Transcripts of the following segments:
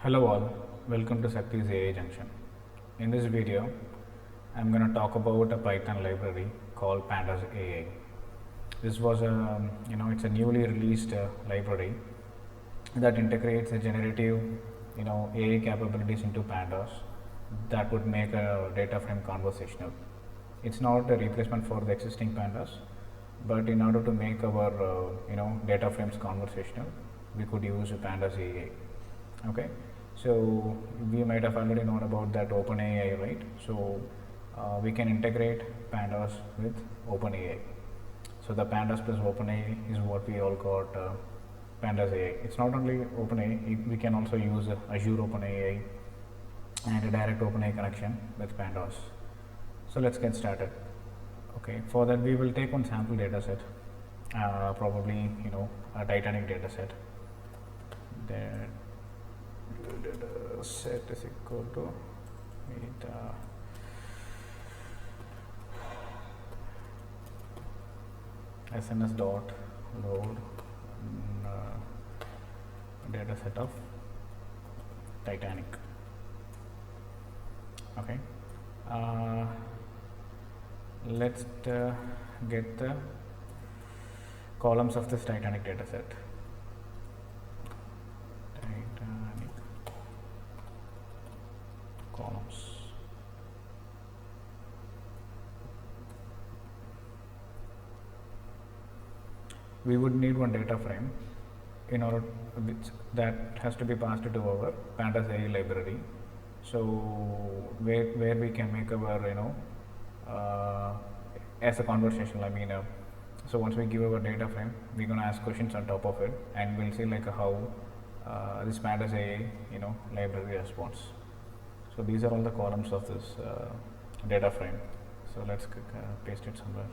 Hello all, welcome to Sakti's AI Junction. In this video, I'm going to talk about a Python library called Pandas AI. This was it's a newly released library that integrates the generative, AI capabilities into Pandas that would make a data frame conversational. It's not a replacement for the existing Pandas, but in order to make our, data frames conversational, we could use Pandas AI. Okay, so we might have already known about that OpenAI, right? So we can integrate Pandas with OpenAI. So the Pandas plus OpenAI is what we all got Pandas AI. It's not only OpenAI, we can also use Azure OpenAI and a direct OpenAI connection with Pandas. So let's get started. Okay, for that we will take one sample data set, probably a Titanic data set. That set is equal to SNS dot load data set of Titanic. Okay, let's get the columns of this Titanic data set. Titanic columns. We would need one data frame in order which that has to be passed to our Pandas AI library. So where we can make our as a conversational. So once we give our data frame, we're gonna ask questions on top of it, and we'll see like how this Pandas AI library responds. So these are all the columns of this data frame. So let's paste it somewhere.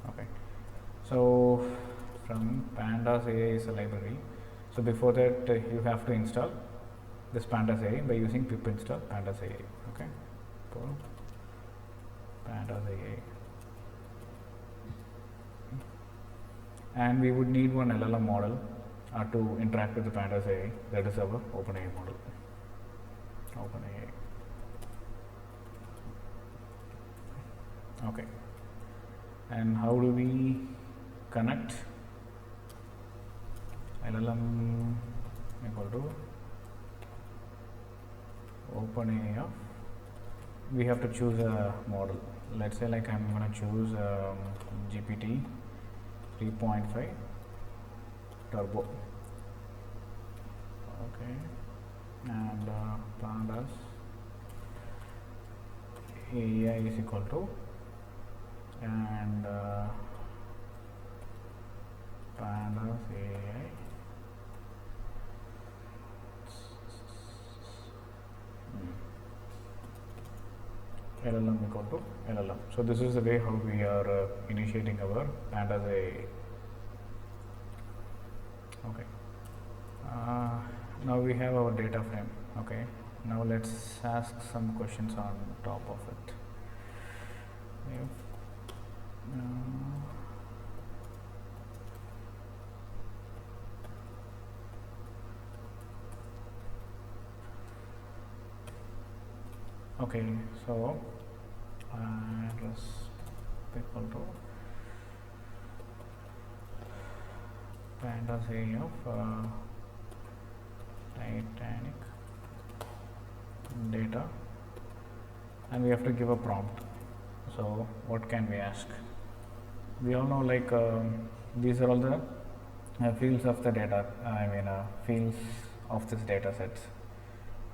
Okay, so from Pandas AI is a library. So before that you have to install this Pandas AI by using pip install Pandas AI. Okay, so Pandas AI, and we would need one LLM model to interact with the Pandas AI. That is our OpenAI model. OpenAI. Okay, and how do we connect LLM equal to OpenAI of, we have to choose a model. Let's say like I'm going to choose GPT 3.5 turbo. Okay, and Pandas AI is equal to, and Pandas AI LLM equal to LLM. So this is the way how we are initiating our Pandas AI. Okay, now we have our data frame. Okay, now let's ask some questions on top of it. Okay, so address equal to Pandas AI of Titanic data, and we have to give a prompt. So what can we ask? We all know like these are all the fields of the data, fields of this data set.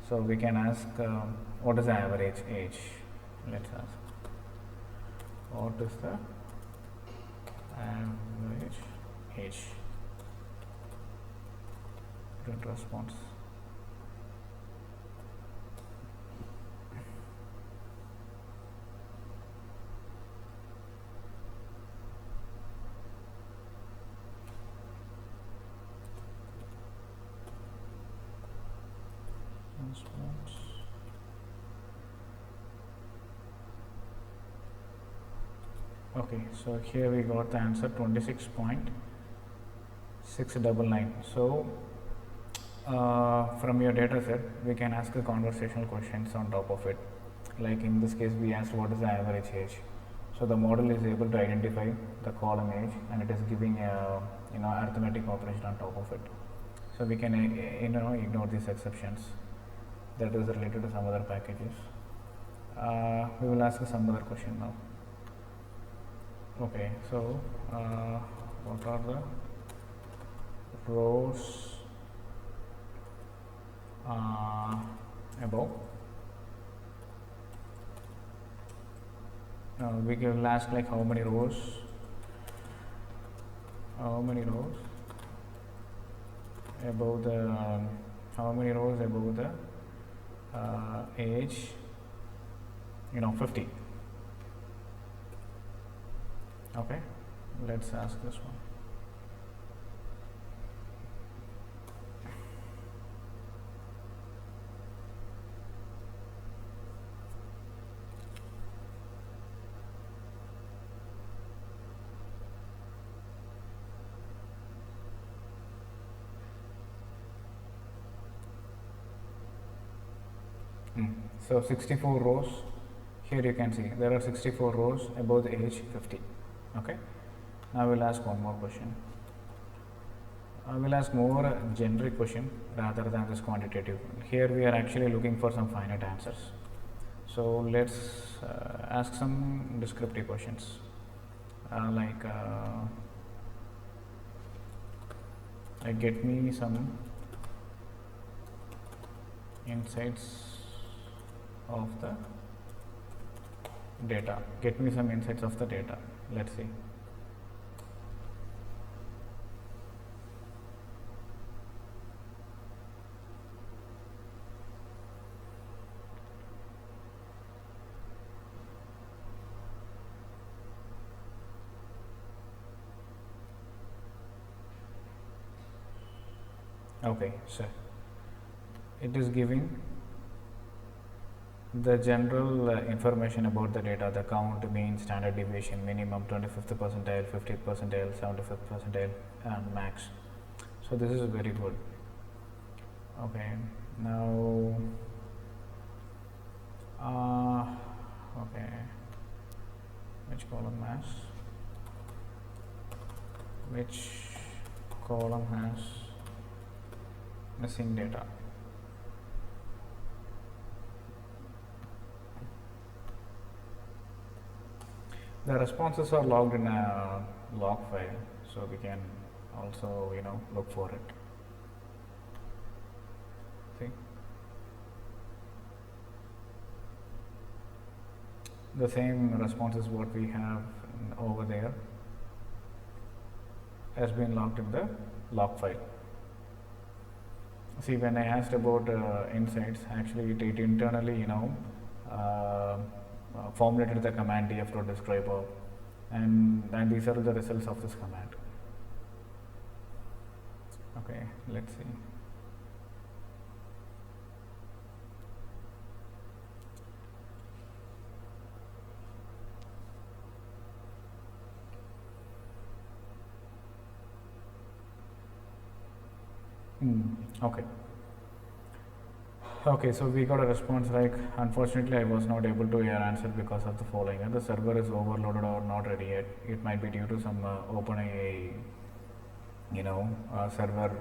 So we can ask what is the average age? Let's ask what is the average age? Print response. Okay, so here we got the answer 26.699. So from your data set, we can ask the conversational questions on top of it. Like in this case, we asked what is the average age. So the model is able to identify the column age, and it is giving a arithmetic operation on top of it. So we can ignore these exceptions that is related to some other packages. We will ask some other question now. Okay, so what are the rows above? We can ask like how many rows above the age 50. Okay, let's ask this one. So 64 rows, here you can see there are 64 rows above the age 50. Okay, now we'll ask one more question. I will ask more generic question rather than this quantitative. Here we are actually looking for some finite answers. So let's ask some descriptive questions like get me some insights of the data. Get me some insights of the data. Let's see. Okay, so it is giving the general information about the data, the count, mean, standard deviation, minimum, 25th percentile, 50th percentile, 75th percentile, and max. So this is very good. Okay, now okay, which column has missing data? The responses are logged in a log file, so we can also look for it. See, the same responses what we have over there has been logged in the log file. See, when I asked about insights, actually it internally formulated the command df.describer, and these are the results of this command. Okay, let's see. Okay. Okay, so we got a response like, unfortunately I was not able to hear answer because of the following. The server is overloaded or not ready yet. It might be due to some OpenAI, server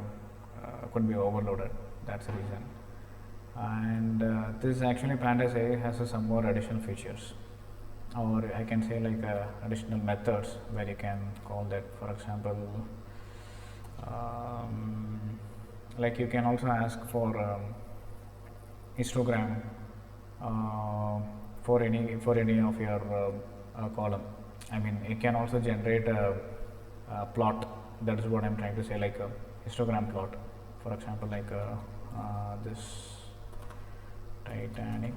could be overloaded. That's the reason. And this actually Pandas AI has some more additional features, or I can say like additional methods where you can call that. For example, like you can also ask for histogram for any of your column. I mean, it can also generate a plot. That is what I'm trying to say, like a histogram plot. For example, like this Titanic.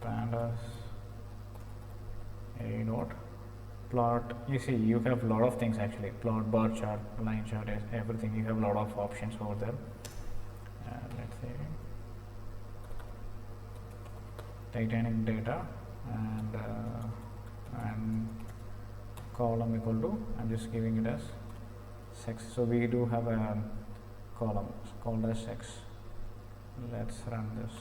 Pandas a dot plot. You see, you have a lot of things actually. Plot, bar chart, line chart, everything. You have a lot of options over there. Let's say Titanic data and column equal to, I'm just giving it as sex. So we do have a column called as sex. Let's run this.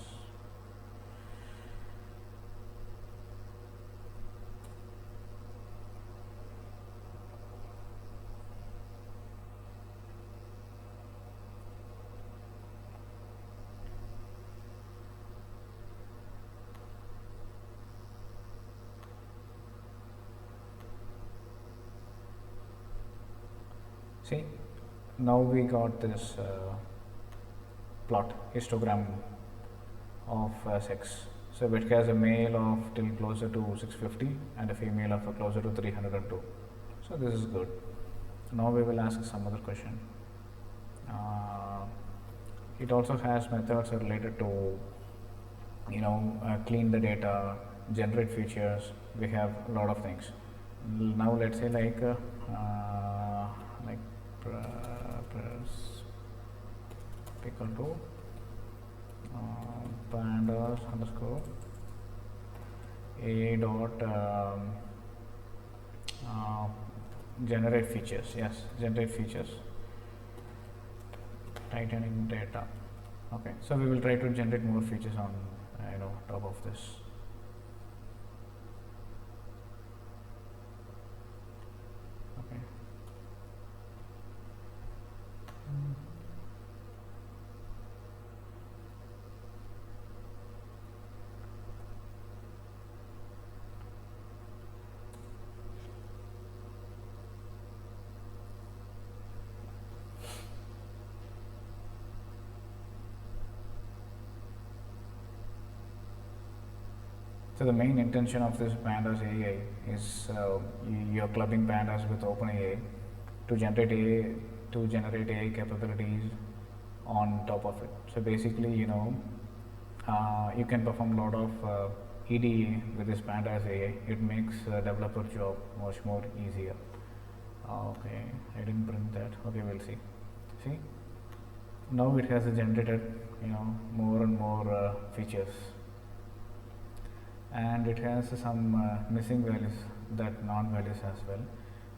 See, now we got this plot histogram of sex. So it has a male of till closer to 650 and a female of closer to 302. So this is good. Now we will ask some other question. It also has methods related to clean the data, generate features. We have a lot of things. Now let's say like press equal to pandas underscore a dot generate features. Yes, generate features. Titanic data. Okay, so we will try to generate more features on top of this. Okay. So the main intention of this pandas AI is you're clubbing pandas with OpenAI to generate AI capabilities on top of it. So basically, you can perform a lot of EDA with this pandas AI. It makes developer job much more easier. Okay, I didn't print that. Okay, we'll see. See, now it has generated more and more features. And it has some missing values, that non-values as well.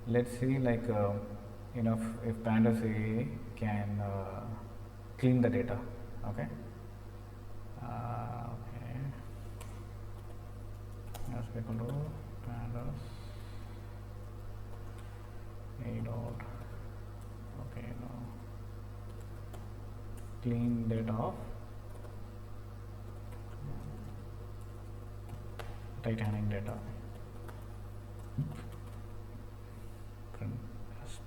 Let's see like if pandas AI can clean the data. Okay. Okay. Let's equal to pandas a dot. Okay, now clean data of Titanic data. Print as.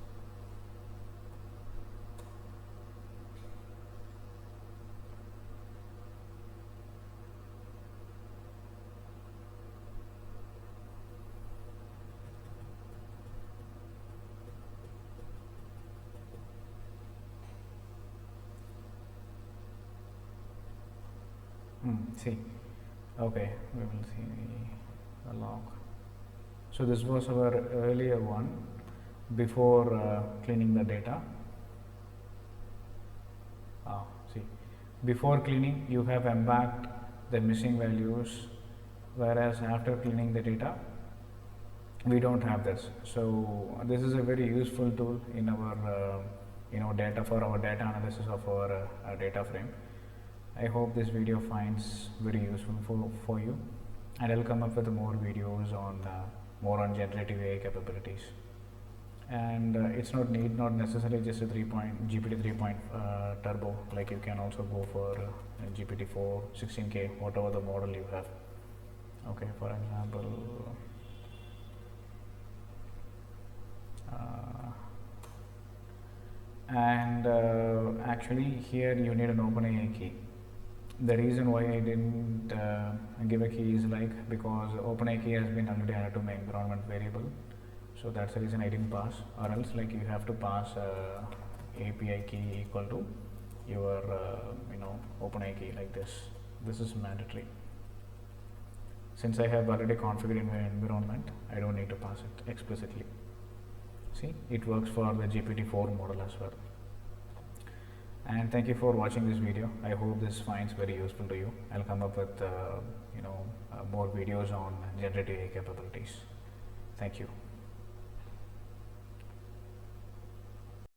See, okay, we will see the log. So this was our earlier one before cleaning the data. See, before cleaning you have embarked the missing values, whereas after cleaning the data we don't have this. So this is a very useful tool in our data, for our data analysis of our data frame. I hope this video finds very useful for you, and I'll come up with more videos on more on generative AI capabilities. And it's not necessarily just a GPT 3 turbo. Like you can also go for GPT 4, 16K, whatever the model you have. Okay, for example, actually here you need an OpenAI key. The reason why I didn't give a key is like because OpenAI key has been already added to my environment variable, so that's the reason I didn't pass. Or else like you have to pass API key equal to your OpenAI key like this. This is mandatory. Since I have already configured in my environment, I don't need to pass it explicitly. See, it works for the GPT-4 model as well. And thank you for watching this video. I hope this finds very useful to you. I'll come up with more videos on generative AI capabilities. Thank you.